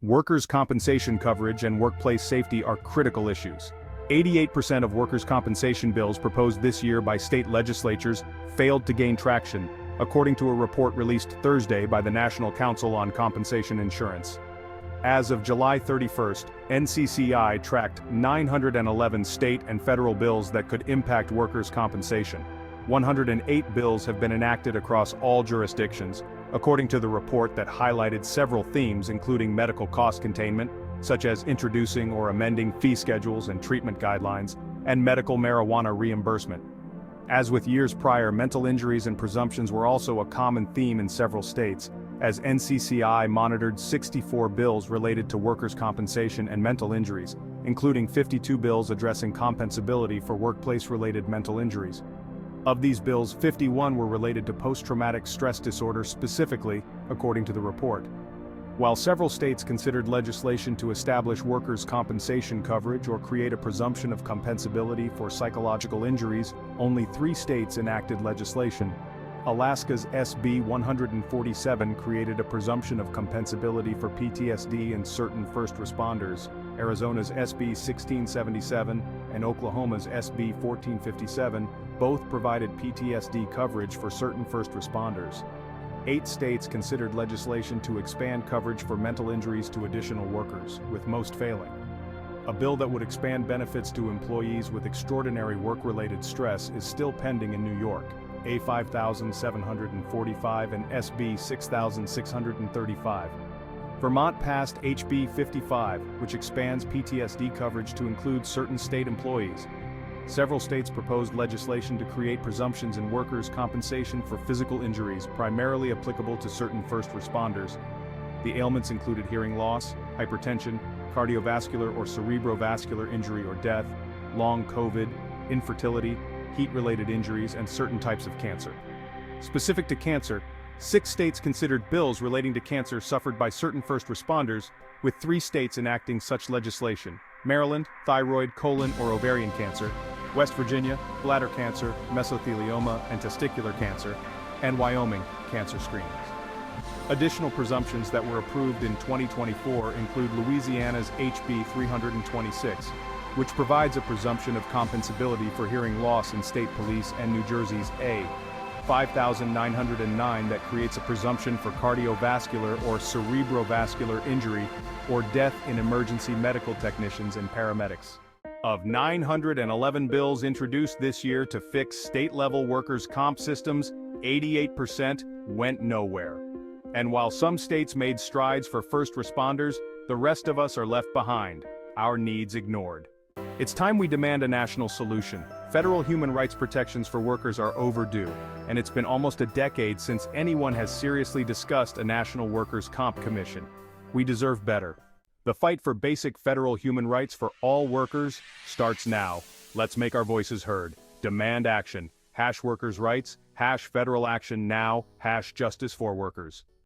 Workers' compensation coverage and workplace safety are critical issues. 88% of workers' compensation bills proposed this year by state legislatures failed to gain traction, according to a report released Thursday by the National Council on Compensation Insurance. As of July 31st, NCCI tracked 911 state and federal bills that could impact workers' compensation. 108 bills have been enacted across all jurisdictions, according to the report that highlighted several themes including medical cost containment, such as introducing or amending fee schedules and treatment guidelines, and medical marijuana reimbursement. As with years prior, mental injuries and presumptions were also a common theme in several states, as NCCI monitored 64 bills related to workers' compensation and mental injuries, including 52 bills addressing compensability for workplace-related mental injuries. Of these bills, 51 were related to post-traumatic stress disorder specifically, according to the report. While several states considered legislation to establish workers' compensation coverage or create a presumption of compensability for psychological injuries, only 3 states enacted legislation. Alaska's SB 147 created a presumption of compensability for PTSD in certain first responders. Arizona's SB 1677 and Oklahoma's SB 1457 both provided PTSD coverage for certain first responders. 8 states considered legislation to expand coverage for mental injuries to additional workers, with most failing. A bill that would expand benefits to employees with extraordinary work-related stress is still pending in New York, A 5745 and SB 6635. Vermont passed HB 55, which expands PTSD coverage to include certain state employees. Several states proposed legislation to create presumptions in workers' compensation for physical injuries primarily applicable to certain first responders. The ailments included hearing loss, hypertension, cardiovascular or cerebrovascular injury or death, long COVID, infertility, heat-related injuries, and certain types of cancer. Specific to cancer, 6 states considered bills relating to cancer suffered by certain first responders, with 3 states enacting such legislation: Maryland, thyroid, colon, or ovarian cancer; West Virginia, bladder cancer, mesothelioma, and testicular cancer; and Wyoming, cancer screenings. Additional presumptions that were approved in 2024 include Louisiana's HB 326, which provides a presumption of compensability for hearing loss in state police, and New Jersey's A 5909 that creates a presumption for cardiovascular or cerebrovascular injury or death in emergency medical technicians and paramedics. Of 911 bills introduced this year to fix state-level workers' comp systems, 88% went nowhere. And while some states made strides for first responders, the rest of us are left behind, our needs ignored. It's time we demand a national solution. Federal human rights protections for workers are overdue, and it's been almost a decade since anyone has seriously discussed a national workers' comp commission. We deserve better. The fight for basic federal human rights for all workers starts now. Let's make our voices heard. Demand action. #workers' rights, #federal action now, #justice for workers.